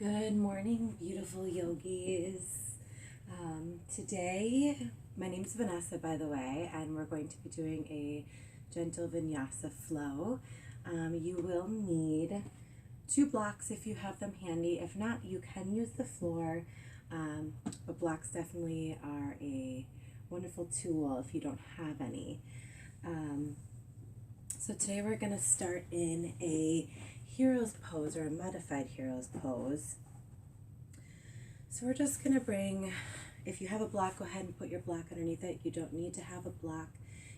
Good morning, beautiful yogis. Today, my name's Vanessa, by the way, and we're going to be doing a gentle vinyasa flow. You will need 2 blocks if you have them handy. If not, you can use the floor, but blocks definitely are a wonderful tool if you don't have any. So today we're going to start in a hero's pose, or a modified hero's pose. So we're just going to bring, if you have a block, go ahead and put your block underneath it. You don't need to have a block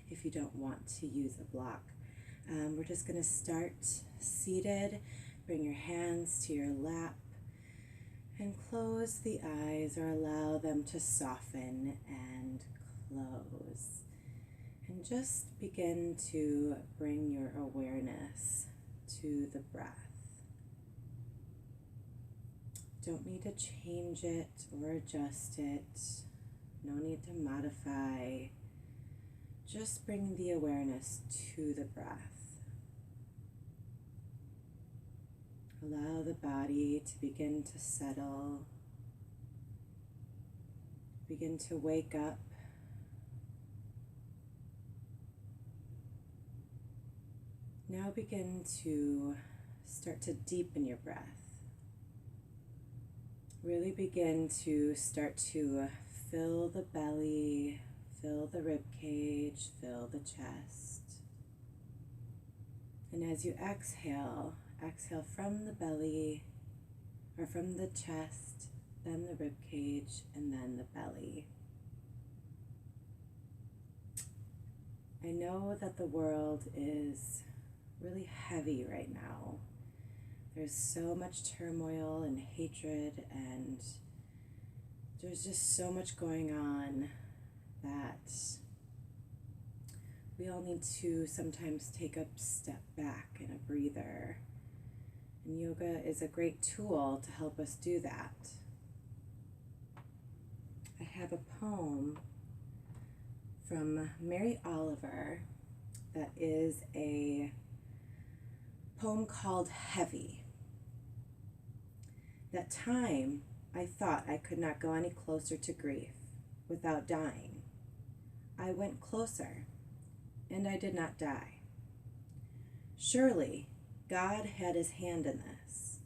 if you don't want to use a block. We're just going to start seated. Bring your hands to your lap and close the eyes, or allow them to soften and close. And just begin to bring your awareness to the breath. Don't need to change it or adjust it. No need to modify. Just bring the awareness to the breath. Allow the body to begin to settle. Begin to wake up. Now begin to start to deepen your breath. Really begin to start to fill the belly, fill the rib cage, fill the chest. And as you exhale, exhale from the belly, or from the chest, then the rib cage, and then the belly. I know that the world is really heavy right now. There's so much turmoil and hatred, and there's just so much going on that we all need to sometimes take a step back and a breather. And yoga is a great tool to help us do that. I have a poem from Mary Oliver that is a poem called Heavy. That time I thought I could not go any closer to grief without dying. I went closer, and I did not die. Surely God had his hand in this,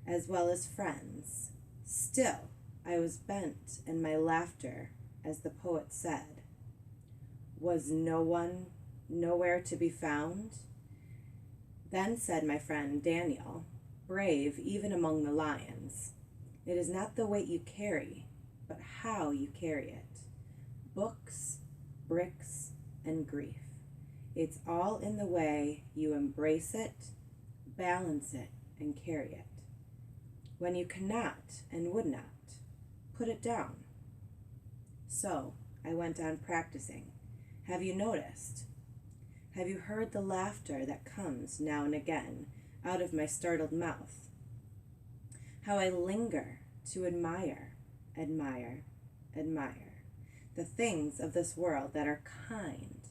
as well as friends. Still I was bent, and my laughter, as the poet said, was nowhere to be found. Then said my friend Daniel, brave even among the lions, it is not the weight you carry, but how you carry it. Books, bricks, and grief. It's all in the way you embrace it, balance it, and carry it. When you cannot and would not, put it down. So I went on practicing. Have you noticed? Have you heard the laughter that comes now and again out of my startled mouth? How I linger to admire the things of this world that are kind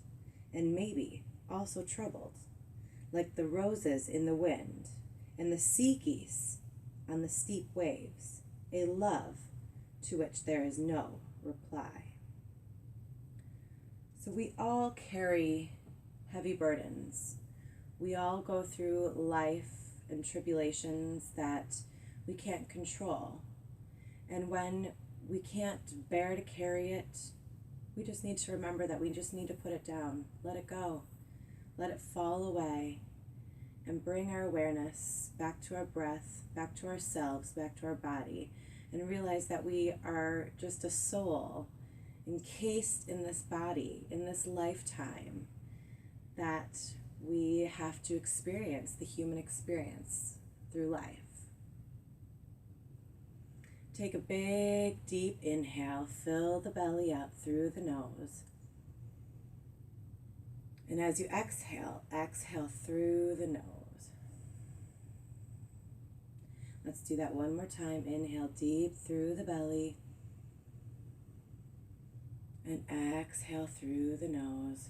and maybe also troubled, like the roses in the wind and the sea geese on the steep waves, a love to which there is no reply. So we all carry heavy burdens. We all go through life and tribulations that we can't control. And when we can't bear to carry it, we just need to remember that we just need to put it down, let it go, let it fall away, and bring our awareness back to our breath, back to ourselves, back to our body, and realize that we are just a soul encased in this body, in this lifetime, that we have to experience the human experience through life. Take a big, deep inhale, fill the belly up through the nose. And as you exhale, exhale through the nose. Let's do that one more time. Inhale deep through the belly. And exhale through the nose.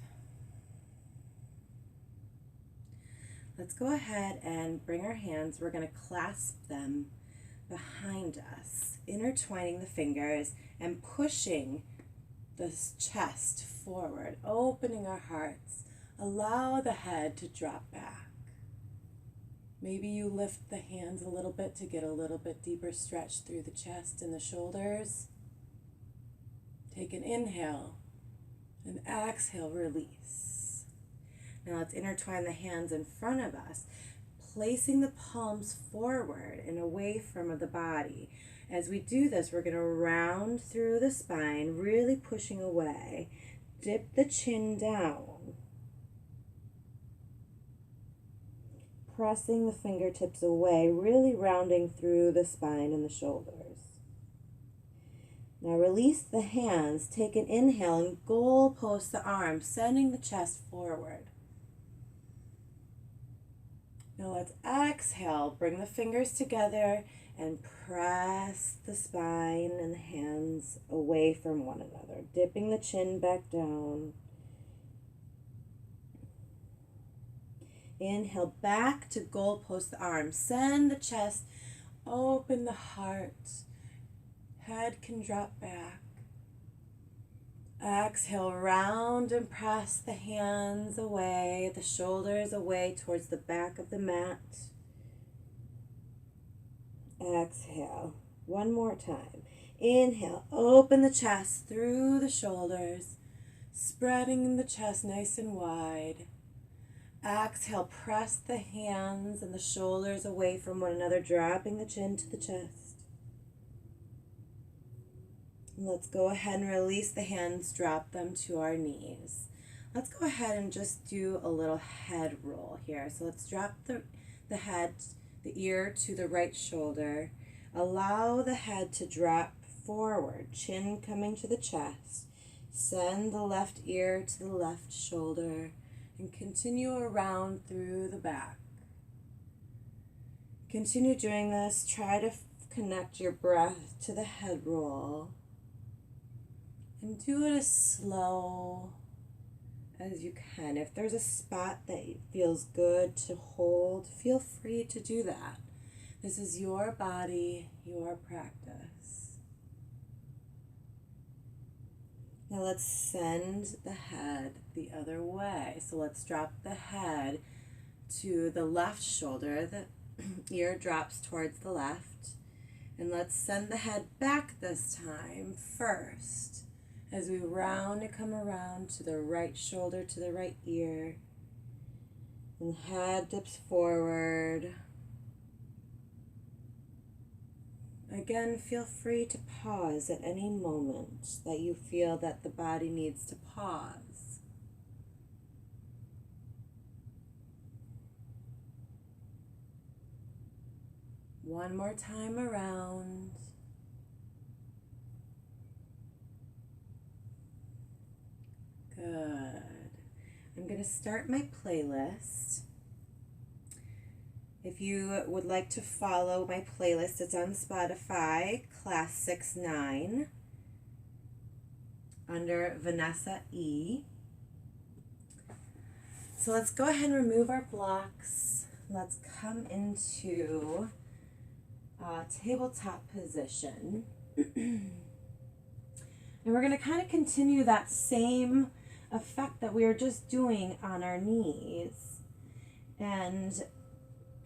Let's go ahead and bring our hands. We're going to clasp them behind us, intertwining the fingers and pushing the chest forward, opening our hearts. Allow the head to drop back. Maybe you lift the hands a little bit to get a little bit deeper stretch through the chest and the shoulders. Take an inhale and exhale, release. Now let's intertwine the hands in front of us, placing the palms forward and away from the body. As we do this, we're going to round through the spine, really pushing away. Dip the chin down. Pressing the fingertips away, really rounding through the spine and the shoulders. Now release the hands, take an inhale and goalpost the arms, sending the chest forward. Now let's exhale, bring the fingers together and press the spine and the hands away from one another, dipping the chin back down. Inhale back to goalpost the arms, send the chest, open the heart. Head can drop back. Exhale, round and press the hands away, the shoulders away towards the back of the mat. Exhale, one more time. Inhale, open the chest through the shoulders, spreading the chest nice and wide. Exhale, press the hands and the shoulders away from one another, dropping the chin to the chest. Let's go ahead and release the hands, drop them to our knees. Let's go ahead and just do a little head roll here. So let's drop the head, the ear to the right shoulder. Allow the head to drop forward, chin coming to the chest. Send the left ear to the left shoulder and continue around through the back. Continue doing this. Try to connect your breath to the head roll. And do it as slow as you can. If there's a spot that feels good to hold, feel free to do that. This is your body, your practice. Now let's send the head the other way. So let's drop the head to the left shoulder. The ear drops towards the left. And let's send the head back this time first. As we round and come around to the right shoulder, to the right ear. And the head dips forward. Again, feel free to pause at any moment that you feel that the body needs to pause. One more time around. Good. I'm going to start my playlist. If you would like to follow my playlist, it's on Spotify, Class 6-9, under Vinyasa E. So let's go ahead and remove our blocks. Let's come into tabletop position. And we're going to kind of continue that same effect that we were just doing on our knees. And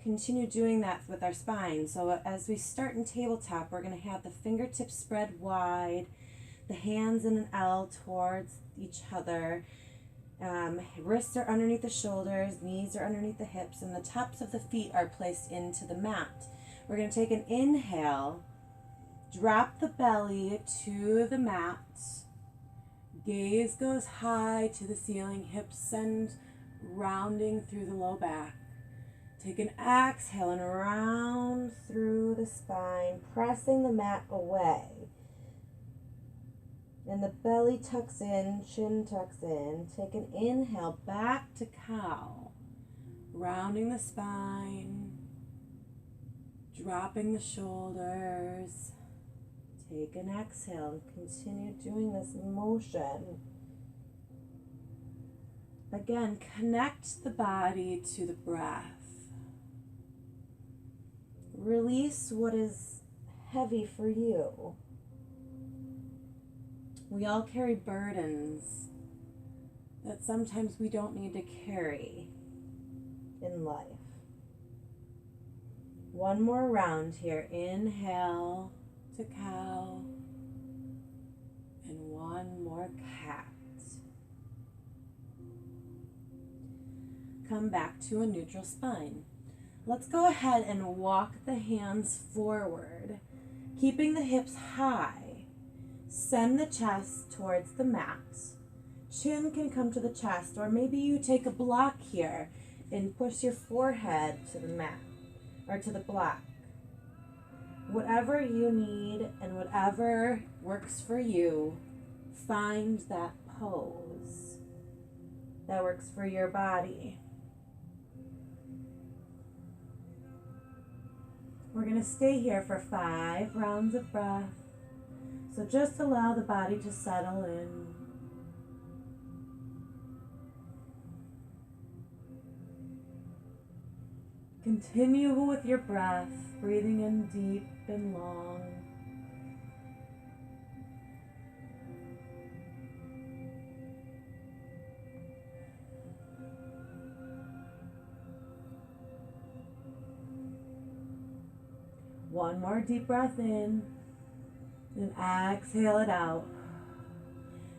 continue doing that with our spine. So as we start in tabletop, we're going to have the fingertips spread wide, the hands in an L towards each other. Wrists are underneath the shoulders, knees are underneath the hips, and the tops of the feet are placed into the mat. We're going to take an inhale, drop the belly to the mat, gaze goes high to the ceiling, hips send rounding through the low back. Take an exhale and round through the spine, pressing the mat away. And the belly tucks in, chin tucks in. Take an inhale back to cow, rounding the spine, dropping the shoulders. Take an exhale and continue doing this motion. Again, connect the body to the breath. Release what is heavy for you? We all carry burdens that sometimes we don't need to carry in life. One more round here. Inhale to cow. And one more cat. Come back to a neutral spine. Let's go ahead and walk the hands forward, keeping the hips high. Send the chest towards the mat. Chin can come to the chest, or maybe you take a block here and push your forehead to the mat or to the block. Whatever you need and whatever works for you, find that pose that works for your body. We're going to stay here for 5 rounds of breath. So just allow the body to settle in. Continue with your breath, breathing in deep and long. One more deep breath in and exhale it out.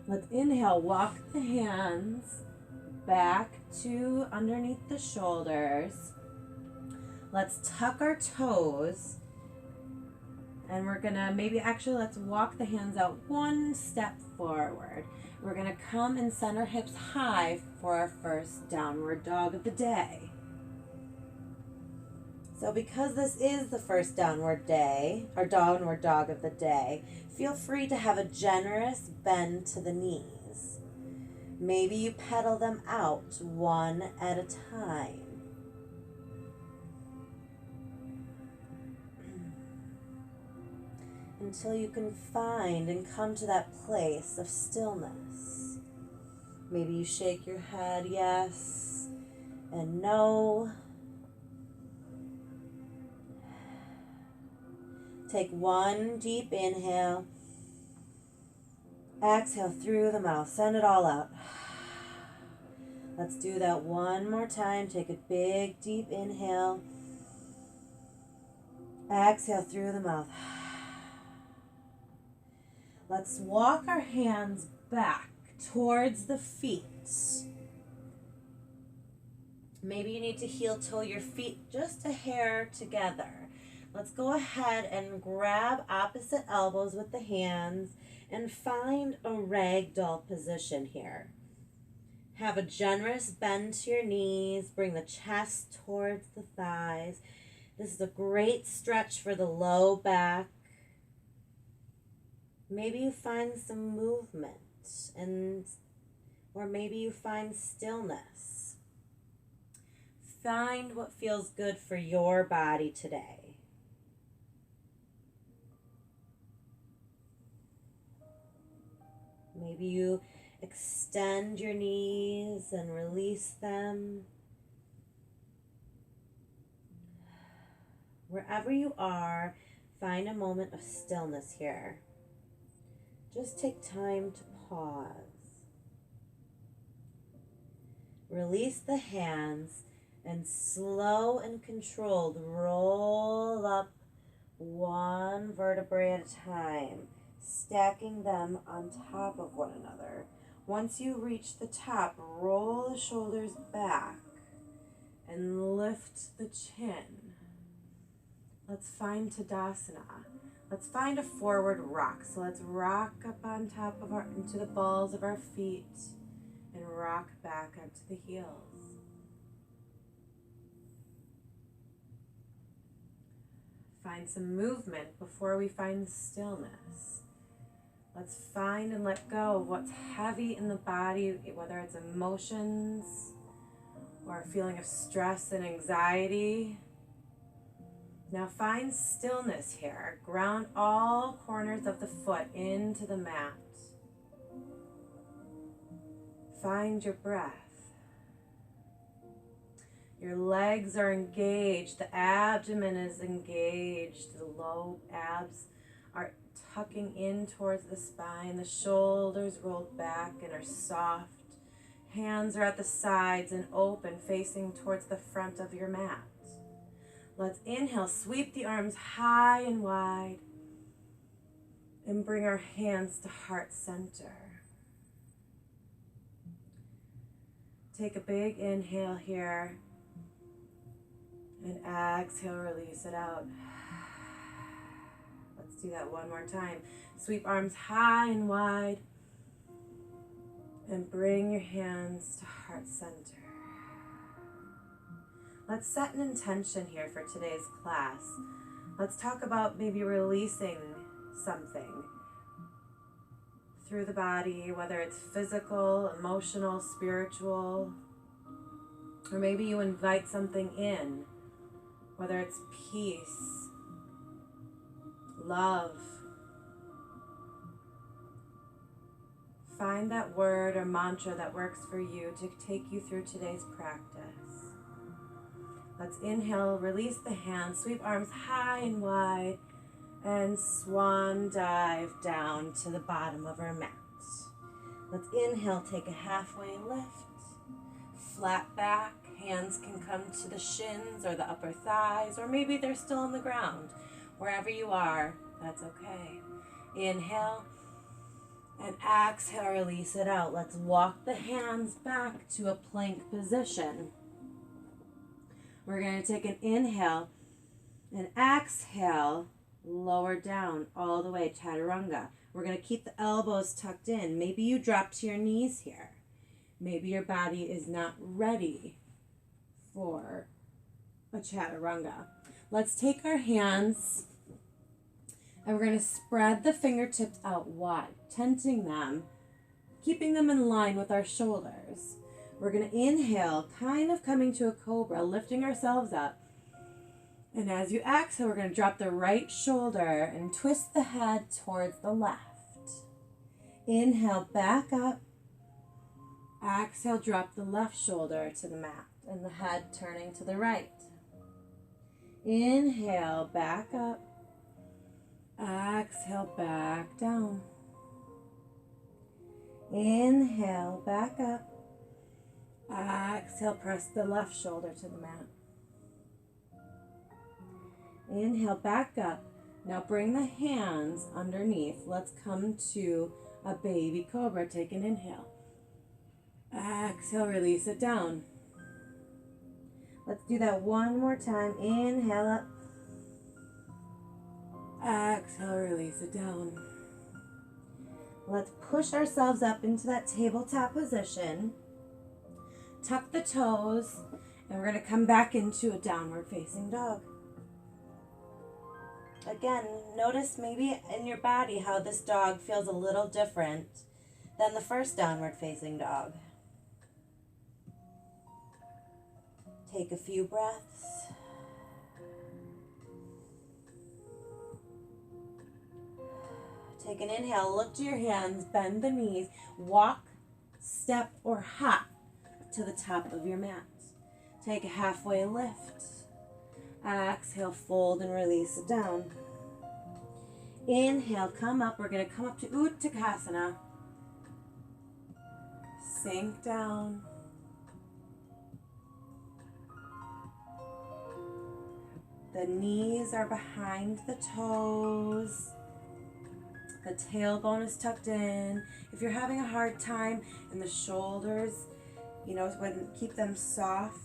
Let's inhale, walk the hands back to underneath the shoulders. Let's tuck our toes, and we're gonna let's walk the hands out one step forward. We're gonna come and send our hips high for our first downward dog of the day. So because this is the first downward dog of the day, feel free to have a generous bend to the knees. Maybe you pedal them out one at a time. Until you can find and come to that place of stillness. Maybe you shake your head yes and no. Take one deep inhale. Exhale through the mouth. Send it all out. Let's do that one more time. Take a big deep inhale. Exhale through the mouth. Let's walk our hands back towards the feet. Maybe you need to heel toe your feet just a hair together. Let's go ahead and grab opposite elbows with the hands and find a ragdoll position here. Have a generous bend to your knees. Bring the chest towards the thighs. This is a great stretch for the low back. Maybe you find some movement or maybe you find stillness. Find what feels good for your body today. Maybe you extend your knees and release them. Wherever you are, find a moment of stillness here. Just take time to pause. Release the hands and slow and controlled roll up one vertebrae at a time, stacking them on top of one another. Once you reach the top, roll the shoulders back and lift the chin. Let's find Tadasana. Let's find a forward rock. So let's rock up on top of into the balls of our feet and rock back onto the heels. Find some movement before we find stillness. Let's find and let go of what's heavy in the body, whether it's emotions or a feeling of stress and anxiety. Now find stillness here. Ground all corners of the foot into the mat. Find your breath. Your legs are engaged. The abdomen is engaged. The low abs are tucking in towards the spine. The shoulders rolled back and are soft. Hands are at the sides and open, facing towards the front of your mat. Let's inhale, sweep the arms high and wide, and bring our hands to heart center. Take a big inhale here, and exhale, release it out. Let's do that one more time. Sweep arms high and wide, and bring your hands to heart center. Let's set an intention here for today's class. Let's talk about maybe releasing something through the body, whether it's physical, emotional, spiritual, or maybe you invite something in, whether it's peace, love. Find that word or mantra that works for you to take you through today's practice. Let's inhale, release the hands, sweep arms high and wide, and swan dive down to the bottom of our mat. Let's inhale, take a halfway lift, flat back, hands can come to the shins or the upper thighs, or maybe they're still on the ground. Wherever you are, that's okay. Inhale, and exhale, release it out. Let's walk the hands back to a plank position. We're going to take an inhale and exhale, lower down all the way, chaturanga. We're going to keep the elbows tucked in. Maybe you drop to your knees here. Maybe your body is not ready for a chaturanga. Let's take our hands and we're going to spread the fingertips out wide, tenting them, keeping them in line with our shoulders. We're going to inhale, kind of coming to a cobra, lifting ourselves up. And as you exhale, we're going to drop the right shoulder and twist the head towards the left. Inhale, back up. Exhale, drop the left shoulder to the mat and the head turning to the right. Inhale, back up. Exhale, back down. Inhale, back up. Exhale, press the left shoulder to the mat. Inhale, back up. Now bring the hands underneath. Let's come to a baby cobra. Take an inhale. Exhale, release it down. Let's do that one more time. Inhale up. Exhale, release it down. Let's push ourselves up into that tabletop position. Tuck the toes, and we're going to come back into a downward facing dog. Again, notice maybe in your body how this dog feels a little different than the first downward facing dog. Take a few breaths. Take an inhale, look to your hands, bend the knees, walk, step, or hop to the top of your mat. Take a halfway lift. Exhale, fold and release it down. Inhale, come up. We're going to come up to Uttanasana. Sink down. The knees are behind the toes. The tailbone is tucked in. If you're having a hard time in the shoulders, keep them soft.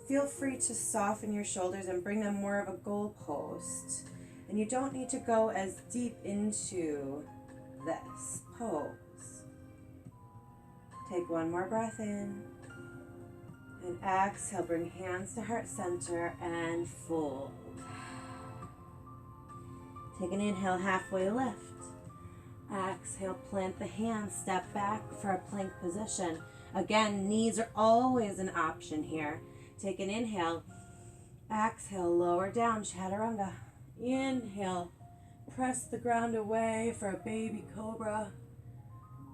Feel free to soften your shoulders and bring them more of a goalpost. And you don't need to go as deep into this pose. Take one more breath in. And exhale, bring hands to heart center and fold. Take an inhale, halfway lift. Exhale, plant the hands, step back for a plank position. Again, knees are always an option here. Take an inhale. Exhale, lower down, chaturanga. Inhale, press the ground away for a baby cobra.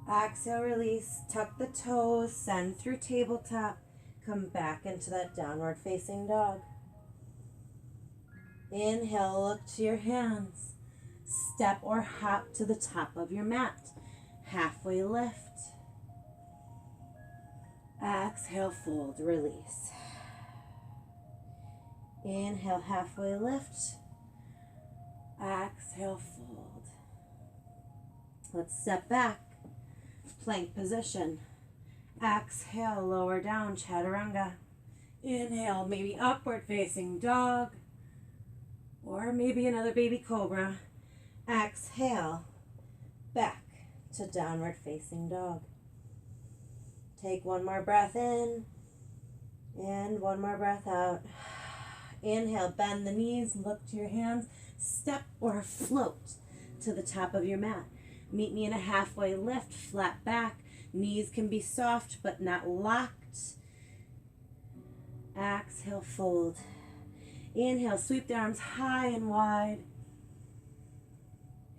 Exhale, release, tuck the toes, send through tabletop. Come back into that downward facing dog. Inhale, look to your hands. Step or hop to the top of your mat. Halfway lift. Exhale, fold, release. Inhale, halfway lift. Exhale, fold. Let's step back. Plank position. Exhale, lower down, chaturanga. Inhale, maybe upward facing dog. Or maybe another baby cobra. Exhale, back to downward facing dog. Take one more breath in and one more breath out. Inhale, bend the knees, look to your hands, step or float to the top of your mat. Meet me in a halfway lift, flat back. Knees can be soft but not locked. Exhale, fold. Inhale, sweep the arms high and wide.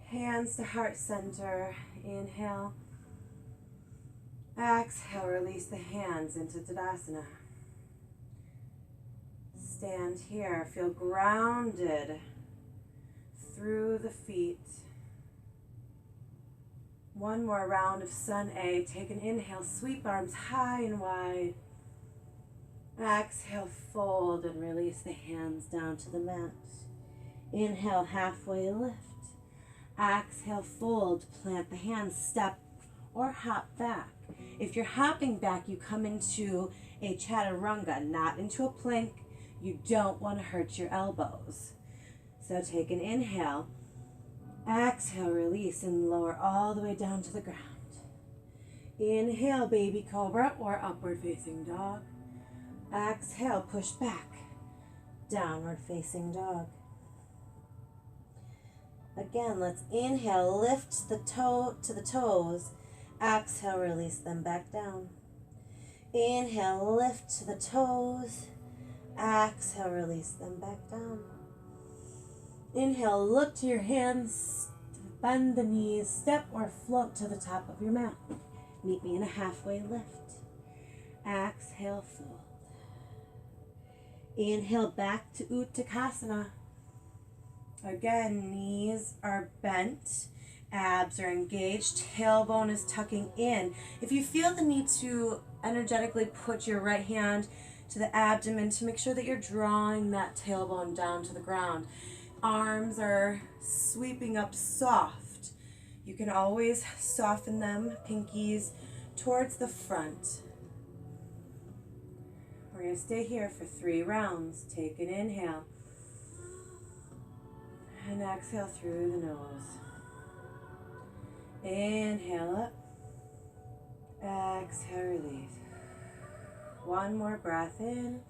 Hands to heart center. Inhale. Exhale, release the hands into Tadasana. Stand here, feel grounded through the feet. One more round of Sun A. Take an inhale, sweep arms high and wide. Exhale, fold and release the hands down to the mat. Inhale, halfway lift. Exhale, fold, plant the hands, step or hop back. If you're hopping back, you come into a chaturanga, not into a plank. You don't want to hurt your elbows. So take an inhale, exhale, release, and lower all the way down to the ground. Inhale, baby cobra or upward facing dog. Exhale, push back, downward facing dog. Again, let's inhale, lift the toe to the toes. Exhale, release them back down. Inhale, lift to the toes. Exhale, release them back down. Inhale, look to your hands, bend the knees, step or float to the top of your mat. Meet me in a halfway lift. Exhale, fold. Inhale, back to Uttanasana. Again, knees are bent, abs are engaged, tailbone is tucking in. If you feel the need to energetically put your right hand to the abdomen to make sure that you're drawing that tailbone down to the ground. Arms are sweeping up soft. You can always soften them, pinkies towards the front. We're going to stay here for 3 rounds. Take an inhale. And exhale through the nose. Inhale up. Exhale, release. One more breath in.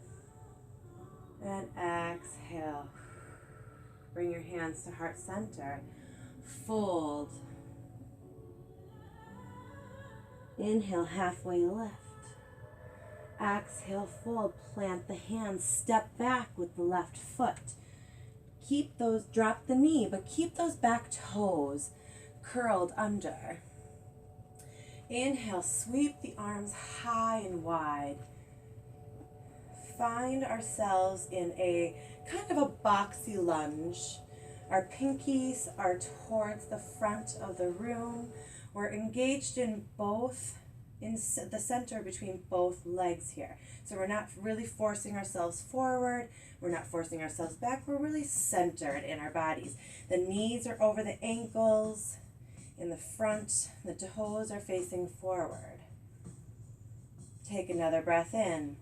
And exhale. Bring your hands to heart center. Fold. Inhale, halfway lift. Exhale, fold. Plant the hands. Step back with the left foot. Keep those, drop the knee, but keep those back toes curled under. Inhale, sweep the arms high and wide. Find ourselves in a kind of a boxy lunge. Our pinkies are towards the front of the room. We're engaged in both, in the center between both legs here. So we're not really forcing ourselves forward. We're not forcing ourselves back. We're really centered in our bodies. The knees are over the ankles. In the front, the toes are facing forward. Take another breath in.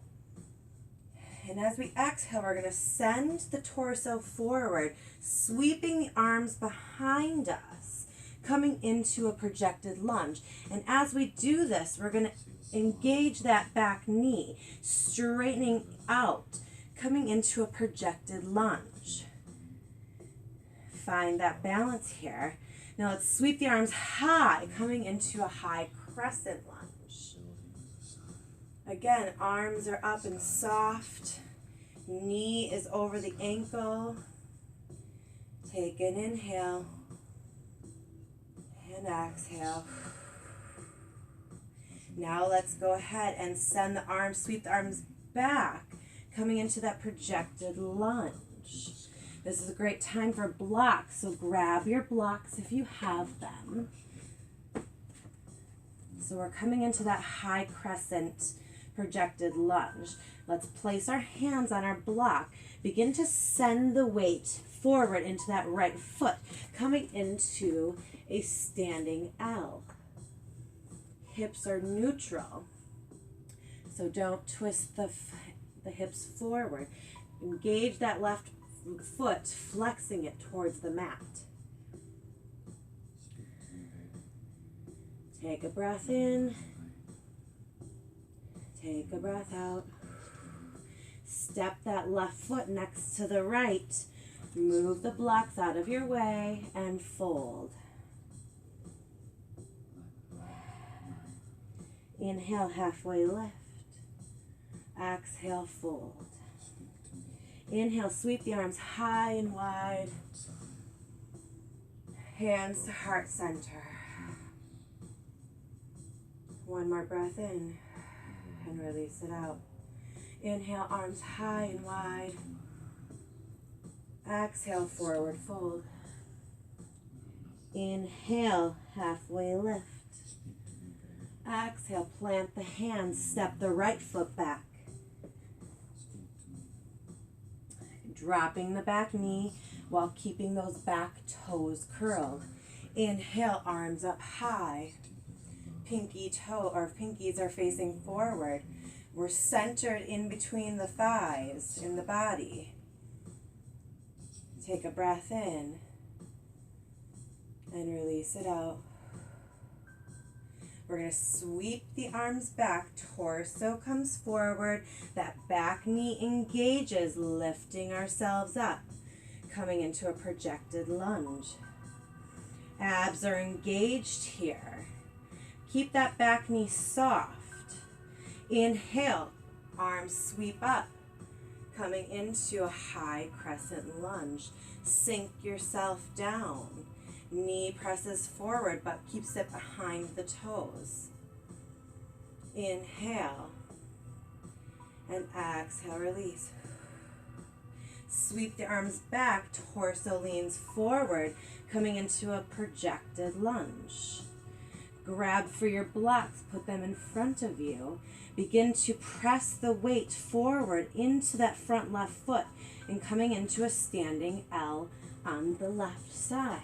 And as we exhale, we're going to send the torso forward, sweeping the arms behind us, coming into a projected lunge. And as we do this, we're going to engage that back knee, straightening out, coming into a projected lunge. Find that balance here. Now let's sweep the arms high, coming into a high crescent lunge. Again, arms are up and soft. Knee is over the ankle. Take an inhale and exhale. Now let's go ahead and send the arms, sweep the arms back, coming into that projected lunge. This is a great time for blocks, so grab your blocks if you have them. So we're coming into that high crescent projected lunge. Let's place our hands on our block. Begin to send the weight forward into that right foot, coming into a standing L. Hips are neutral, so don't twist the hips forward. Engage that left foot, flexing it towards the mat. Take a breath in. Take a breath out. Step that left foot next to the right. Move the blocks out of your way and fold. Inhale, halfway lift. Exhale, fold. Inhale, sweep the arms high and wide. Hands to heart center. One more breath in and release it out. Inhale, arms high and wide. Exhale, forward fold. Inhale, halfway lift. Exhale, plant the hands, step the right foot back. Dropping the back knee while keeping those back toes curled. Inhale, arms up high. Pinky toe or pinkies are facing forward. We're centered in between the thighs in the body. Take a breath in and release it out. We're going to sweep the arms back, torso comes forward, that back knee engages, lifting ourselves up, coming into a projected lunge. Abs are engaged here. Keep that back knee soft. Inhale, arms sweep up, coming into a high crescent lunge. Sink yourself down. Knee presses forward but keeps it behind the toes. Inhale and exhale, release. Sweep the arms back, torso leans forward, coming into a projected lunge. Grab for your blocks, put them in front of you. Begin to press the weight forward into that front left foot and coming into a standing L on the left side.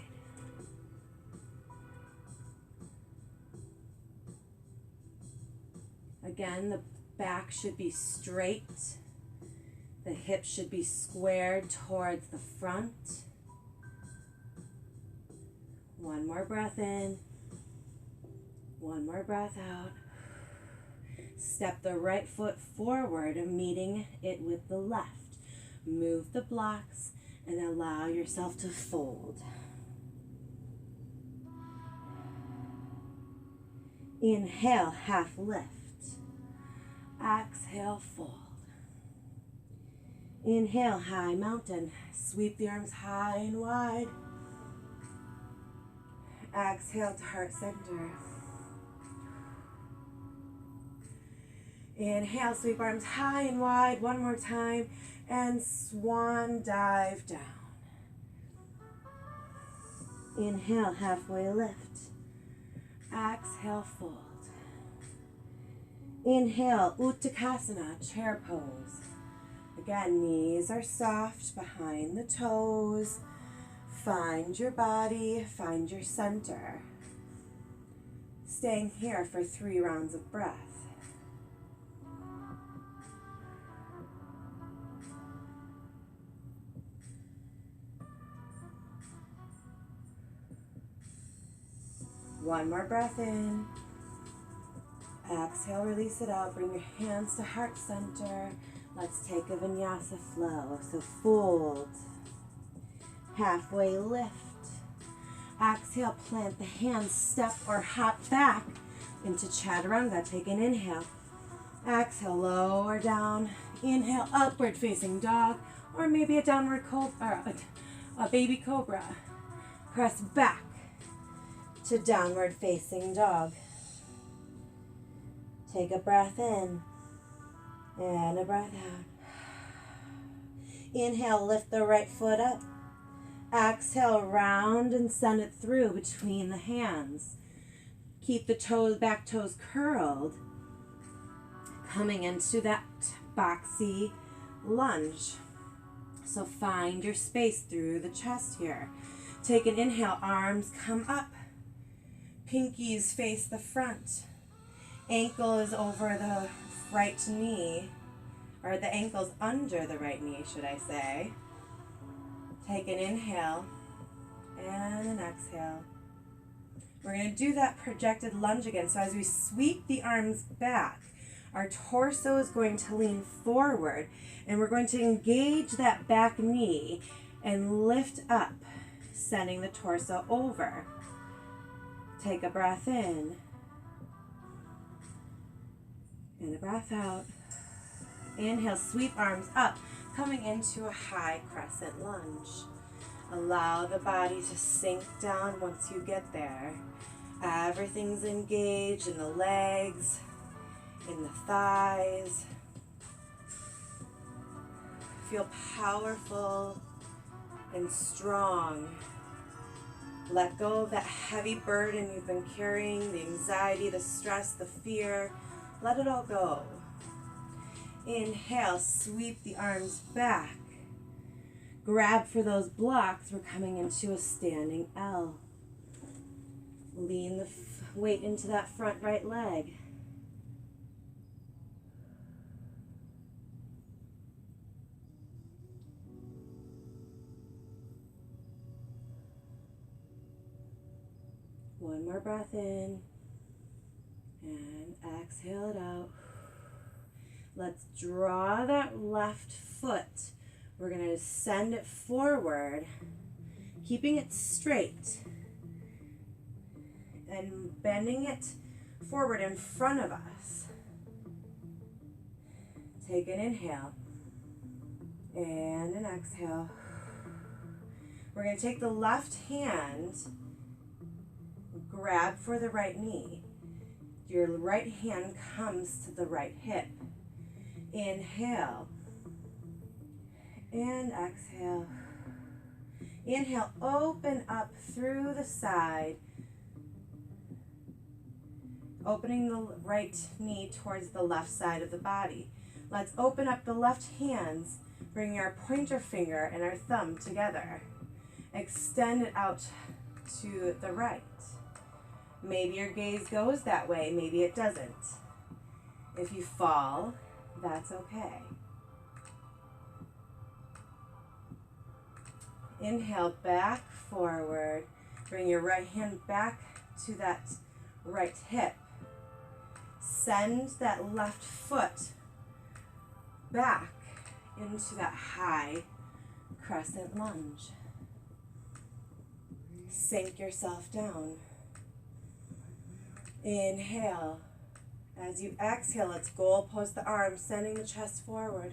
Again, the back should be straight. The hips should be squared towards the front. One more breath in. One more breath out. Step the right foot forward, meeting it with the left. Move the blocks and allow yourself to fold. Inhale, half lift. Exhale, fold. Inhale, high mountain. Sweep the arms high and wide. Exhale to heart center. Inhale, sweep arms high and wide. One more time. And swan dive down. Inhale, halfway lift. Exhale, fold. Inhale, Uttanasana, chair pose. Again, knees are soft behind the toes. Find your body, find your center. Staying here for 3 rounds of breath. One more breath in. Exhale, release it out. Bring your hands to heart center. Let's take a vinyasa flow. So fold. Halfway lift. Exhale, plant the hands, step or hop back into chaturanga. Take an inhale. Exhale, lower down. Inhale, upward facing dog, or maybe a downward cobra, a baby cobra. Press back to downward facing dog. Take a breath in And a breath out. Inhale, lift the right foot up. Exhale, round and send it through between the hands. Keep the toes, back toes curled. Coming into that boxy lunge. So find your space through the chest here. Take an inhale, arms come up. Pinkies face the front. Ankle is over the right knee, or the ankle's under the right knee, should I say. Take an inhale and an exhale. We're going to do that projected lunge again. So as we sweep the arms back, our torso is going to lean forward, and we're going to engage that back knee and lift up, sending the torso over. Take a breath in and a breath out. Inhale, sweep arms up, coming into a high crescent lunge. Allow the body to sink down once you get there. Everything's engaged in the legs, in the thighs. Feel powerful and strong. Let go of that heavy burden you've been carrying, the anxiety, the stress, the fear. Let it all go. Inhale, sweep the arms back. Grab for those blocks. We're coming into a standing L. Lean the weight into that front right leg. One more breath in and exhale it out. Let's draw that left foot. We're going to send it forward, keeping it straight and bending it forward in front of us. Take an inhale and an exhale. We're going to take the left hand, grab for the right knee. Your right hand comes to the right hip. Inhale and exhale. Inhale, open up through the side, opening the right knee towards the left side of the body. Let's open up the left hands, bringing our pointer finger and our thumb together. Extend it out to the right. Maybe your gaze goes that way, maybe it doesn't. If you fall, that's okay. Inhale, back forward. Bring your right hand back to that right hip. Send that left foot back into that high crescent lunge. Sink yourself down. Inhale. As you exhale, let's goalpost the arms, sending the chest forward.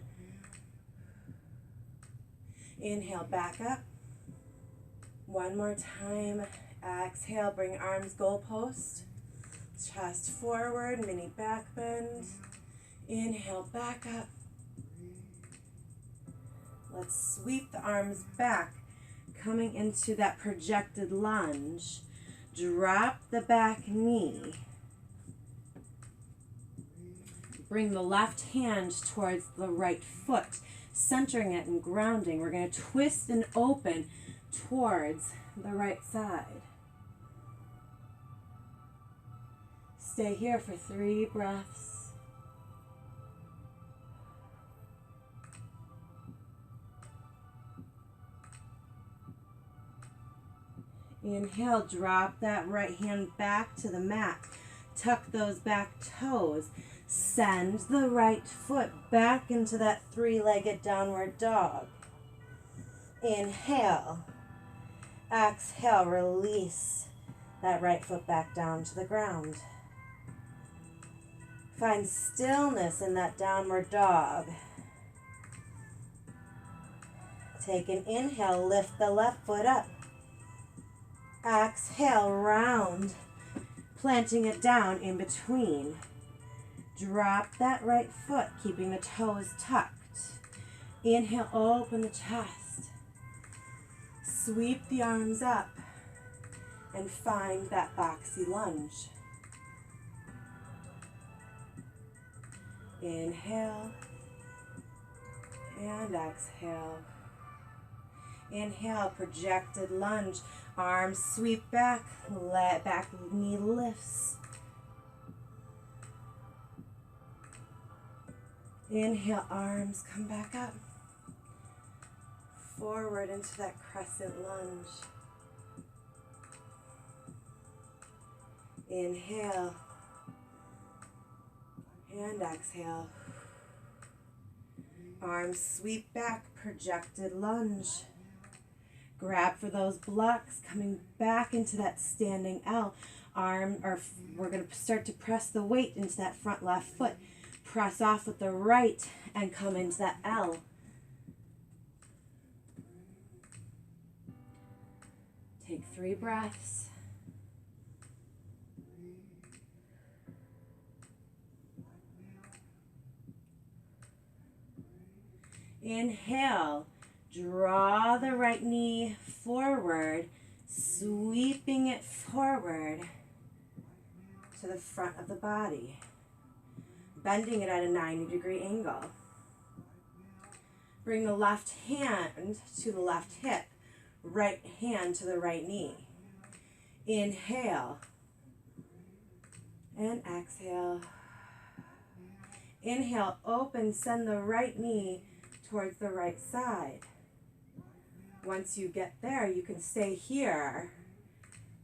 Inhale, back up. One more time. Exhale, bring arms goalpost. Chest forward, mini back bend. Inhale, back up. Let's sweep the arms back, coming into that projected lunge. Drop the back knee. Bring the left hand towards the right foot, centering it and grounding. We're going to twist and open towards the right side. Stay here for 3 breaths. Inhale, drop that right hand back to the mat. Tuck those back toes. Send the right foot back into that 3-legged downward dog. Inhale. Exhale, release that right foot back down to the ground. Find stillness in that downward dog. Take an inhale, lift the left foot up. Exhale, round, planting it down in between. Drop that right foot, keeping the toes tucked. Inhale, open the chest. Sweep the arms up and find that boxy lunge. Inhale and exhale. Inhale, projected lunge. Arms sweep back, back knee lifts. Inhale, arms come back up. Forward into that crescent lunge. Inhale and exhale. Arms sweep back, projected lunge. Grab for those blocks, coming back into that standing L. We're going to start to press the weight into that front left foot. Press off with the right and come into that L. Take 3 breaths. Inhale, draw the right knee forward, sweeping it forward to the front of the body, bending it at a 90-degree angle. Bring the left hand to the left hip, right hand to the right knee. Inhale and exhale. Inhale, open, send the right knee towards the right side. Once you get there, you can stay here,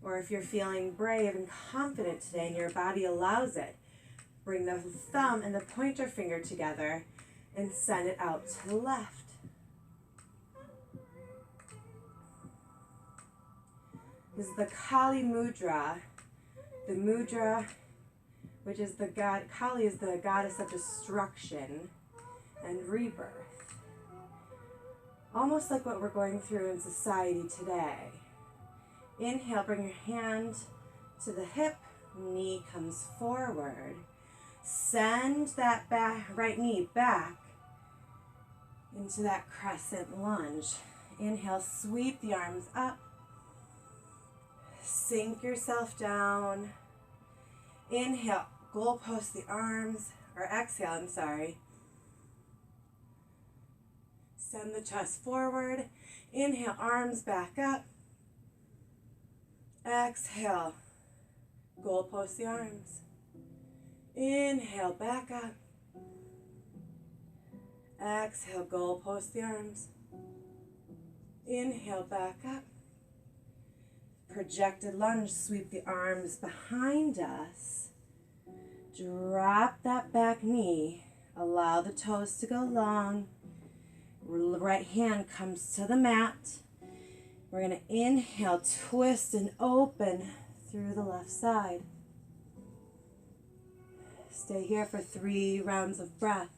or if you're feeling brave and confident today and your body allows it, bring the thumb and the pointer finger together and send it out to the left. This is the Kali Mudra. The mudra, which is the god, Kali is the goddess of destruction and rebirth. Almost like what we're going through in society today. Inhale, bring your hand to the hip, knee comes forward. Send that right knee back into that crescent lunge. Inhale, sweep the arms up. Sink yourself down. Inhale, goalpost the arms, or exhale, Send the chest forward. Inhale, arms back up. Exhale, goalpost the arms. Inhale, back up. Exhale, goalpost the arms. Inhale, back up. Projected lunge, sweep the arms behind us. Drop that back knee. Allow the toes to go long. Right hand comes to the mat. We're going to inhale, twist and open through the left side. Stay here for 3 rounds of breath.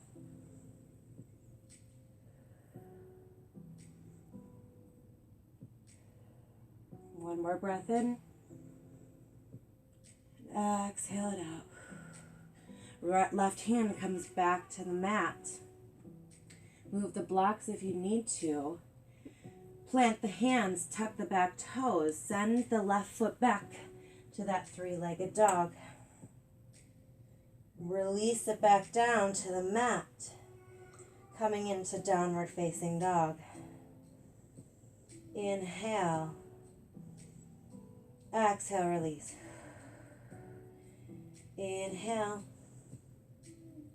One more breath in. Exhale it out. Left hand comes back to the mat. Move the blocks if you need to. Plant the hands, tuck the back toes. Send the left foot back to that 3-legged dog. Release it back down to the mat. Coming into downward facing dog. Inhale. Exhale, release. Inhale.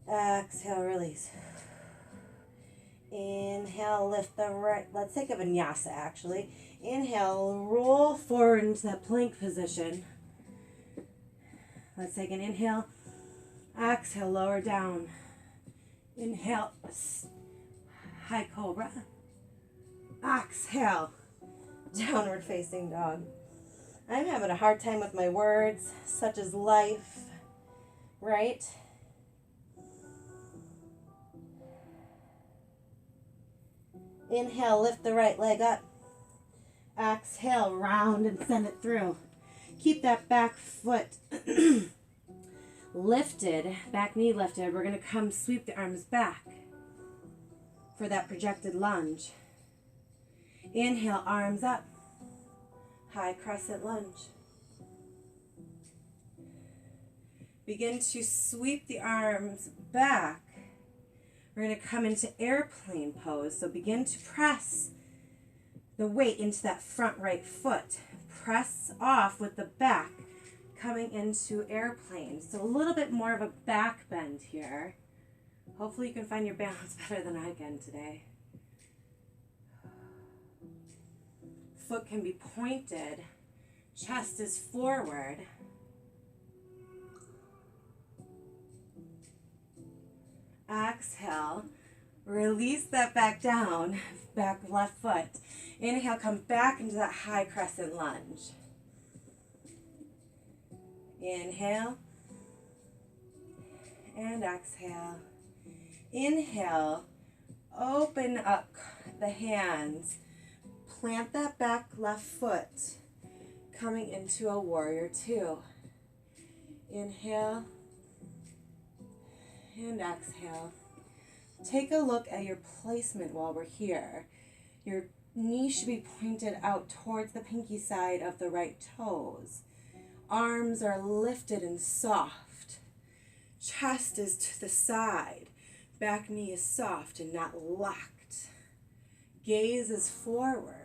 Exhale, release. Inhale, lift the right. Let's take a vinyasa actually. Inhale, roll forward into that plank position. Let's take an inhale. Exhale, lower down. Inhale, high cobra. Exhale, downward facing dog. I'm having a hard time with my words, such as life, right? Inhale, lift the right leg up. Exhale, round and send it through. Keep that back foot lifted, back knee lifted. We're going to come sweep the arms back for that projected lunge. Inhale, arms up, high crescent lunge. Begin to sweep the arms back. We're going to come into airplane pose. So begin to press the weight into that front right foot. Press off with the back, coming into airplane. So a little bit more of a back bend here. Hopefully you can find your balance better than I can today. Foot can be pointed. Chest is forward. Exhale. Release that back down. Back left foot. Inhale, come back into that high crescent lunge. Inhale. And exhale. Inhale. Open up the hands. Plant that back left foot. Coming into a warrior two. Inhale. And exhale. Take a look at your placement while we're here. Your knee should be pointed out towards the pinky side of the right toes. Arms are lifted and soft. Chest is to the side. Back knee is soft and not locked. Gaze is forward.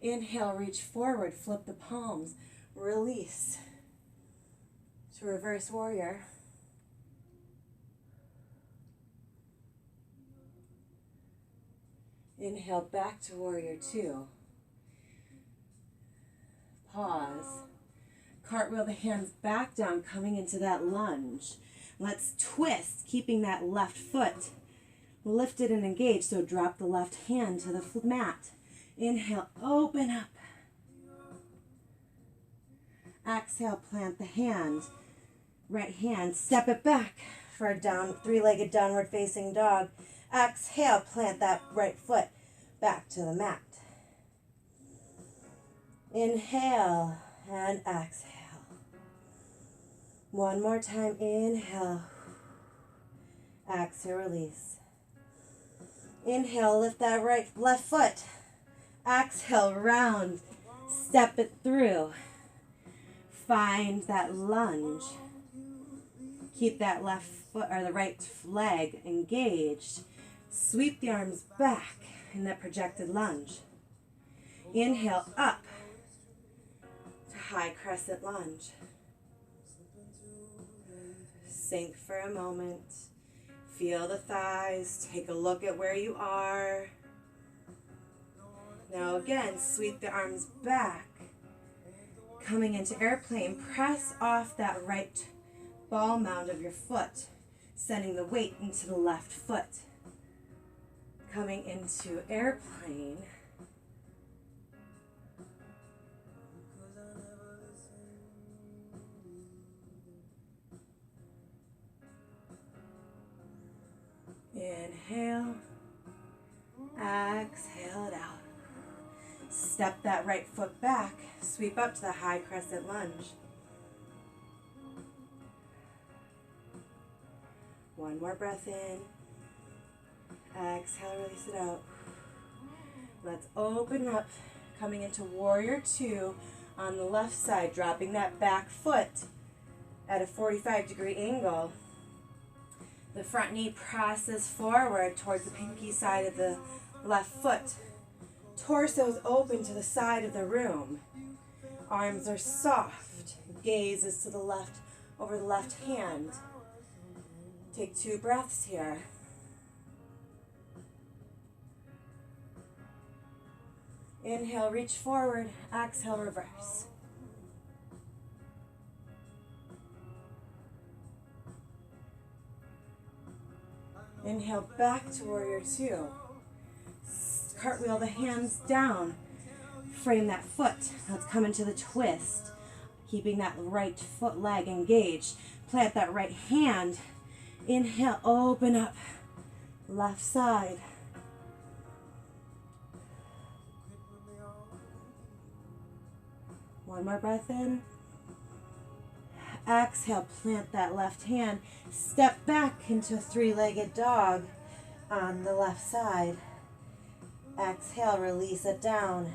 Inhale, reach forward, flip the palms. Release to reverse warrior. Inhale, back to warrior two. Pause. Cartwheel the hands back down, coming into that lunge. Let's twist, keeping that left foot lifted and engaged. So drop the left hand to the mat. Inhale, open up. Exhale, plant the hand. Right hand, step it back for a down, three-legged downward facing dog. Exhale, plant that right foot back to the mat. Inhale and exhale. One more time, inhale. Exhale, release. Inhale, lift that left foot. Exhale, round. Step it through. Find that lunge. Keep that left foot or the right leg engaged. Sweep the arms back in that projected lunge. Inhale up to high crescent lunge. Sink for a moment. Feel the thighs. Take a look at where you are. Now again, sweep the arms back. Coming into airplane, press off that right ball mound of your foot, sending the weight into the left foot. Coming into airplane. Inhale. Exhale it out. Step that right foot back. Sweep up to the high crescent lunge. One more breath in. Exhale, release it out. Let's open up, coming into warrior two on the left side, dropping that back foot at a 45-degree angle. The front knee presses forward towards the pinky side of the left foot. Torso is open to the side of the room. Arms are soft. Gaze is to the left, over the left hand. Take 2 breaths here. Inhale, reach forward. Exhale, reverse. Inhale, back to warrior two. Cartwheel the hands down. Frame that foot. Let's come into the twist. Keeping that right foot leg engaged. Plant that right hand. Inhale, open up. Left side. One more breath in. Exhale, plant that left hand. Step back into a three-legged dog on the left side. Exhale, release it down.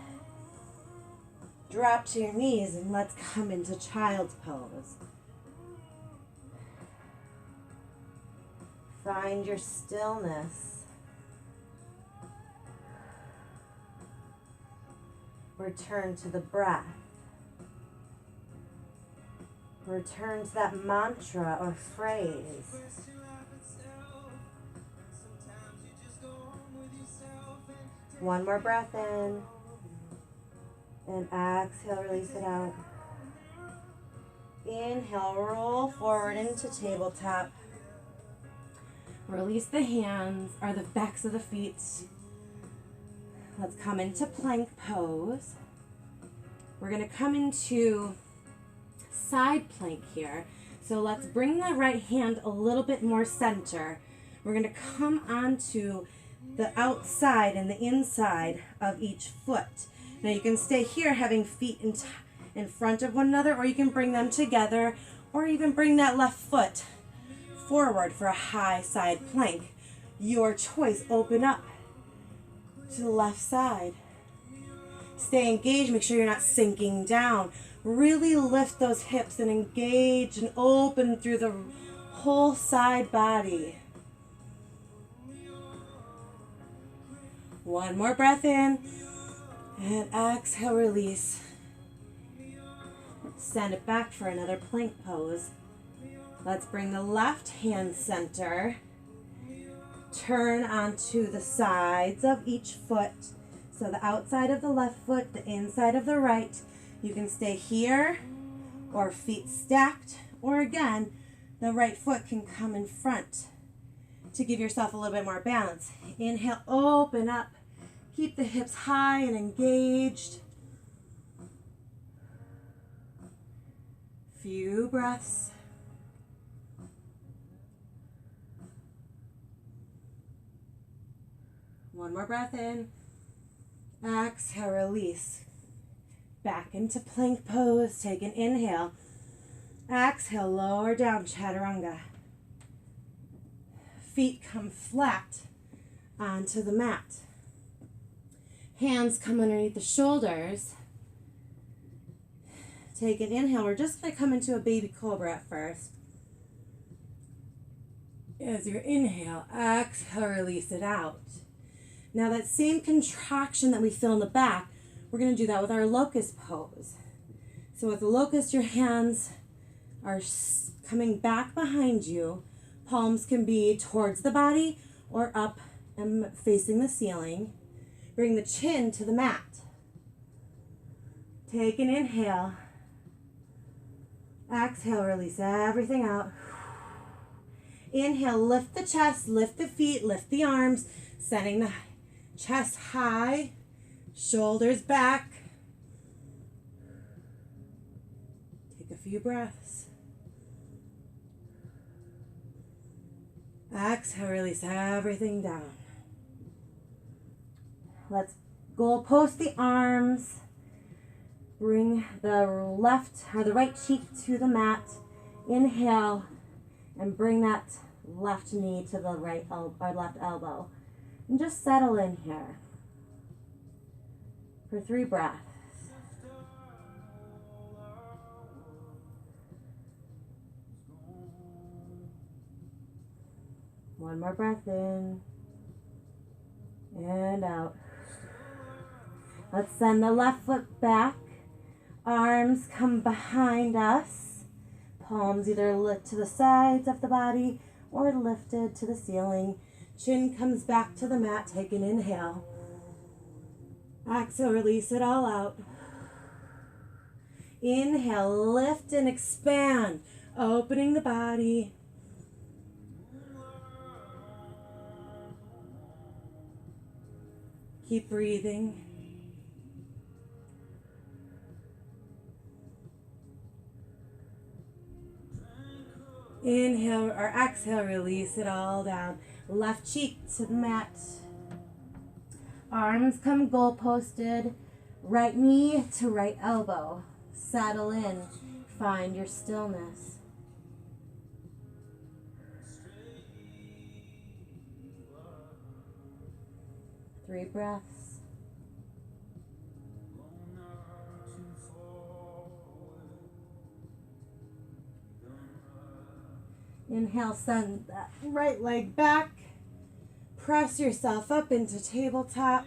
Drop to your knees and let's come into child's pose. Find your stillness. Return to the breath. Return to that mantra or phrase. One more breath in. And exhale, release it out. Inhale, roll forward into tabletop. Release the hands or the backs of the feet. Let's come into plank pose. We're going to come into side plank here. So let's bring the right hand a little bit more center. We're going to come onto the outside and the inside of each foot. Now you can stay here having feet in front of one another, or you can bring them together, or even bring that left foot forward for a high side plank. Your choice. Open up to the left side. Stay engaged. Make sure you're not sinking down. Really lift those hips and engage and open through the whole side body. One more breath in. And exhale, release. Send it back for another plank pose. Let's bring the left hand center. Turn onto the sides of each foot. So the outside of the left foot, the inside of the right. You can stay here or feet stacked, or again, the right foot can come in front to give yourself a little bit more balance. Inhale, open up. Keep the hips high and engaged. Few breaths. One more breath in. Exhale, release. Back into plank pose. Take an inhale. Exhale, lower down, chaturanga. Feet come flat onto the mat. Hands come underneath the shoulders. Take an inhale. We're just going to come into a baby cobra at first. As you inhale, exhale, release it out. Now that same contraction that we feel in the back, we're going to do that with our locust pose. So with the locust, your hands are coming back behind you. Palms can be towards the body or up and facing the ceiling. Bring the chin to the mat. Take an inhale. Exhale, release everything out. Inhale, lift the chest, lift the feet, lift the arms, sending the chest high, shoulders back. Take a few breaths. Exhale, release everything down. Let's goalpost the arms. Bring the left or the right cheek to the mat. Inhale and bring that left knee to the right elbow or left elbow. And just settle in here for 3 breaths. One more breath in and out. Let's send the left foot back. Arms come behind us. Palms either lift to the sides of the body or lifted to the ceiling. Chin comes back to the mat. Take an inhale. Exhale, release it all out. Inhale, lift and expand, opening the body. Keep breathing. Inhale or exhale, release it all down. Left cheek to the mat. Arms come goalposted. Right knee to right elbow. Settle in. Find your stillness. 3 breaths. Inhale, send that right leg back. Press yourself up into tabletop.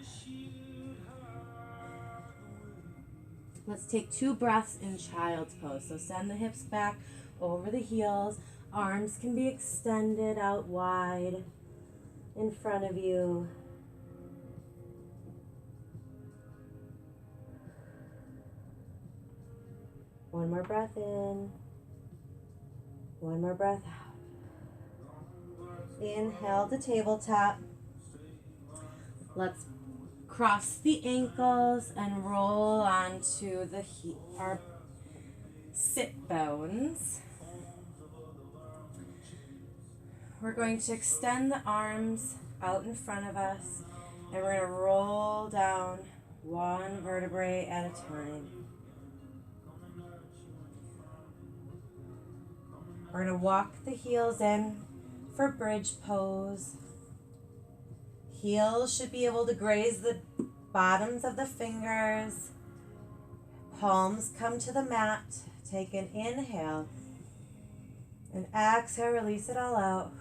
Let's take 2 breaths in child's pose. So send the hips back over the heels. Arms can be extended out wide in front of you. One more breath in. One more breath out. Inhale to tabletop. Let's cross the ankles and roll onto our sit bones. We're going to extend the arms out in front of us, and we're going to roll down one vertebrae at a time. We're going to walk the heels in for bridge pose. Heels should be able to graze the bottoms of the fingers. Palms come to the mat. Take an inhale. And exhale, release it all out.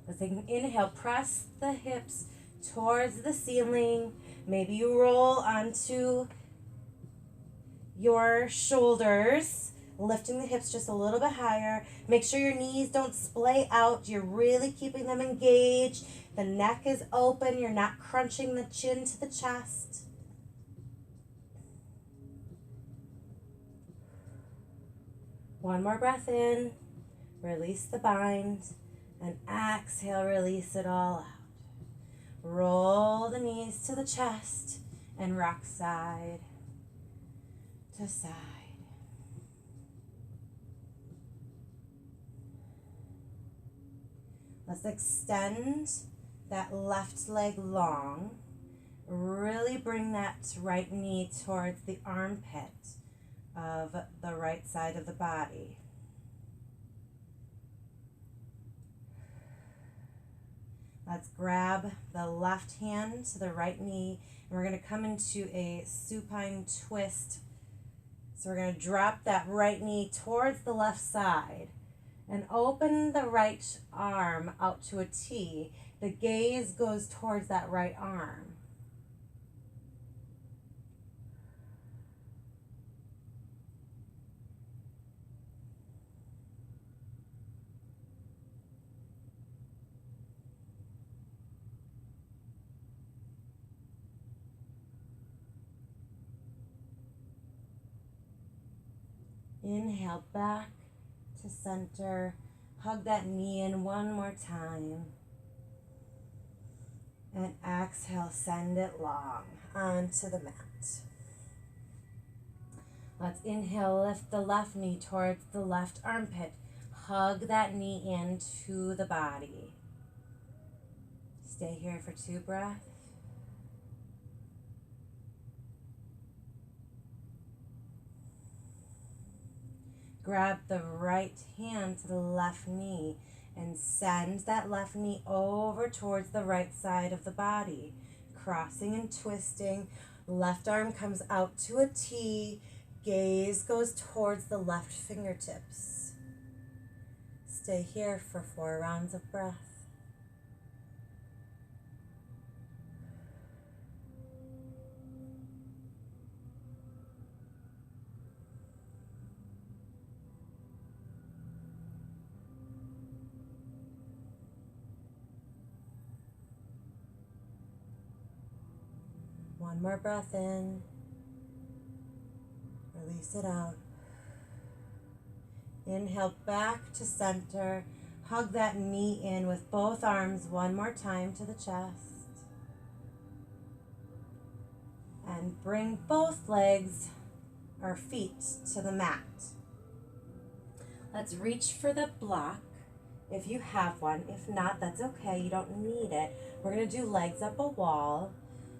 Let's take an inhale. Press the hips towards the ceiling. Maybe you roll onto your shoulders, lifting the hips just a little bit higher. Make sure your knees don't splay out. You're really keeping them engaged. The neck is open. You're not crunching the chin to the chest. One more breath in. Release the bind. And exhale, release it all out. Roll the knees to the chest and rock side to side. Let's extend that left leg long. Really bring that right knee towards the armpit of the right side of the body. Let's grab the left hand to the right knee, and we're going to come into a supine twist. So we're going to drop that right knee towards the left side and open the right arm out to a T. The gaze goes towards that right arm. Inhale back to center. Hug that knee in one more time. And exhale, send it long onto the mat. Let's inhale, lift the left knee towards the left armpit. Hug that knee into the body. Stay here for 2 breaths. Grab the right hand to the left knee and send that left knee over towards the right side of the body. Crossing and twisting. Left arm comes out to a T. Gaze goes towards the left fingertips. Stay here for 4 rounds of breath. One more breath in. Release it out. Inhale back to center. Hug that knee in with both arms one more time to the chest. And bring both legs or feet to the mat. Let's reach for the block if you have one. If not, that's okay. You don't need it. We're going to do legs up a wall.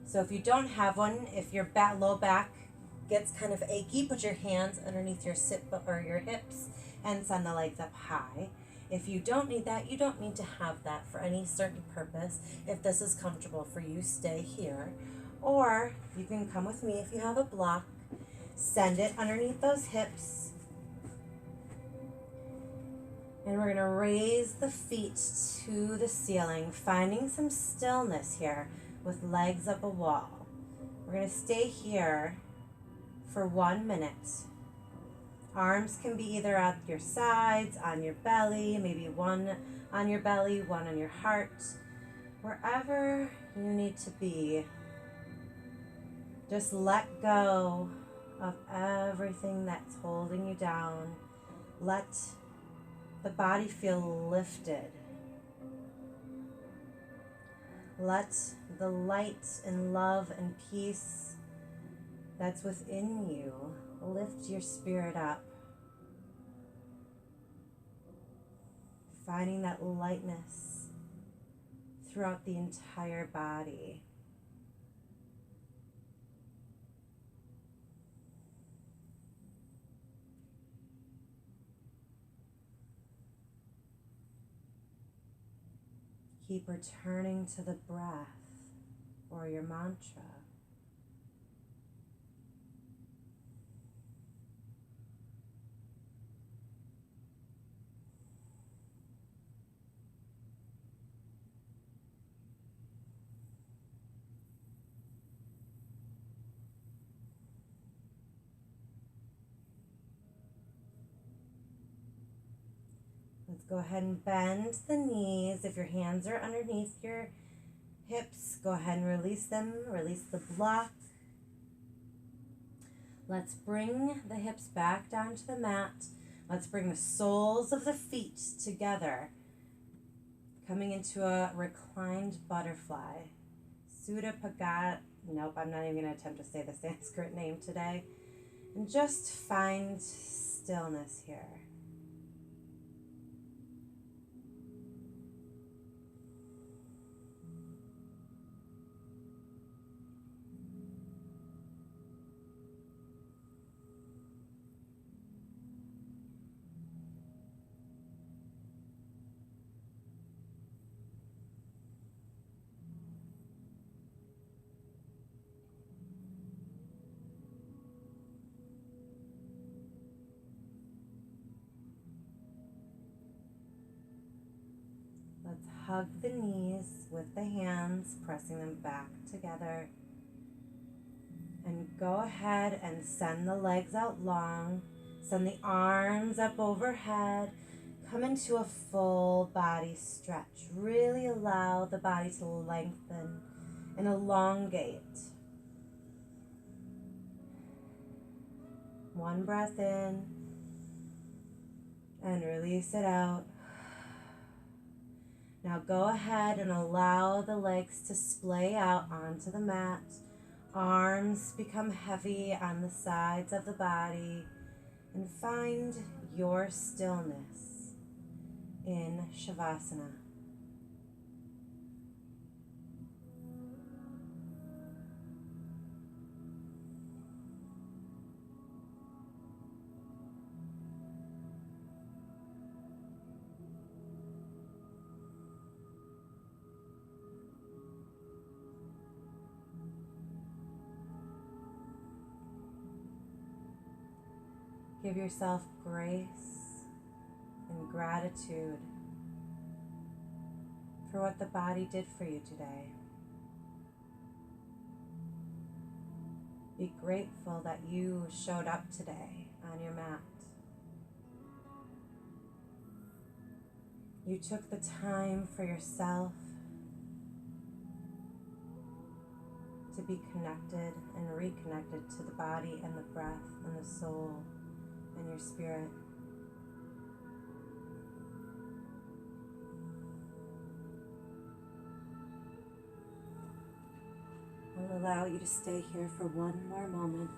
So if you don't have one, if your low back gets kind of achy, put your hands underneath your sit or your hips and send the legs up high. If you don't need that, you don't need to have that for any certain purpose. If this is comfortable for you, stay here. Or you can come with me if you have a block. Send it underneath those hips. And we're going to raise the feet to the ceiling, finding some stillness here with legs up a wall. We're going to stay here for 1 minute. Arms can be either at your sides, on your belly, maybe one on your belly, one on your heart. Wherever you need to be, just let go of everything that's holding you down. Let the body feel lifted. Let the light and love and peace that's within you lift your spirit up. Finding that lightness throughout the entire body. Keep returning to the breath or your mantra. Let's go ahead and bend the knees. If your hands are underneath your hips, go ahead and release them. Release the block. Let's bring the hips back down to the mat. Let's bring the soles of the feet together, coming into a reclined butterfly. Sudha Pagat. Nope, I'm not even going to attempt to say the Sanskrit name today. And just find stillness here. Let's hug the knees with the hands, pressing them back together. And go ahead and send the legs out long. Send the arms up overhead. Come into a full body stretch. Really allow the body to lengthen and elongate. One breath in and release it out. Now go ahead and allow the legs to splay out onto the mat. Arms become heavy on the sides of the body. And find your stillness in Shavasana. Give yourself grace and gratitude for what the body did for you today. Be grateful that you showed up today on your mat. You took the time for yourself to be connected and reconnected to the body and the breath and the soul and your spirit. I'll allow you to stay here for one more moment.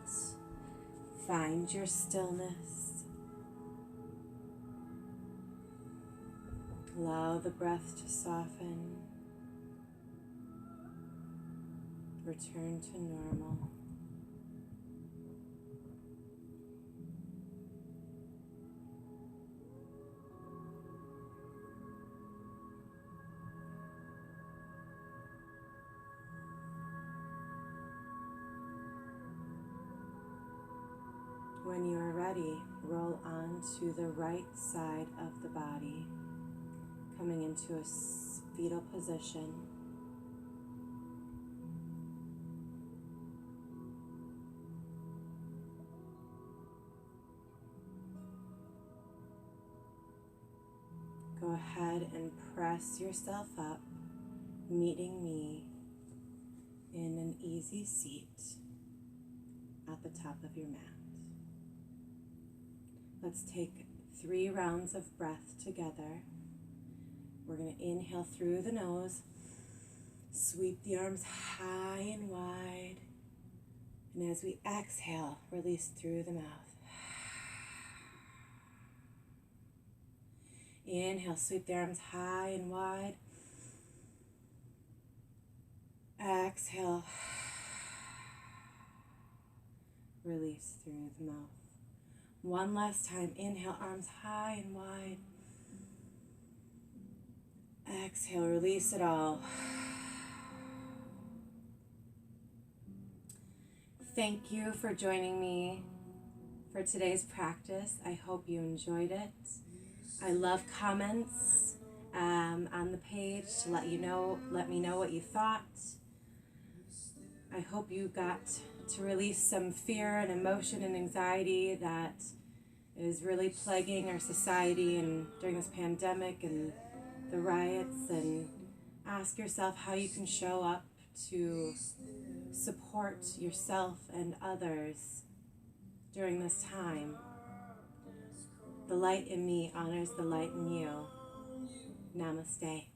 Find your stillness. Allow the breath to soften. Return to normal. When you are ready, roll onto the right side of the body, coming into a fetal position. Go ahead and press yourself up, meeting me in an easy seat at the top of your mat. Let's take 3 rounds of breath together. We're going to inhale through the nose, sweep the arms high and wide, and as we exhale, release through the mouth. Inhale, sweep the arms high and wide. Exhale, release through the mouth. One last time, inhale, arms high and wide. Exhale, release it all. Thank you for joining me for today's practice. I hope you enjoyed it. I love comments on the page to let me know what you thought. I hope you got to release some fear and emotion and anxiety that is really plaguing our society and during this pandemic and the riots, and ask yourself how you can show up to support yourself and others during this time. The light in me honors the light in you. Namaste.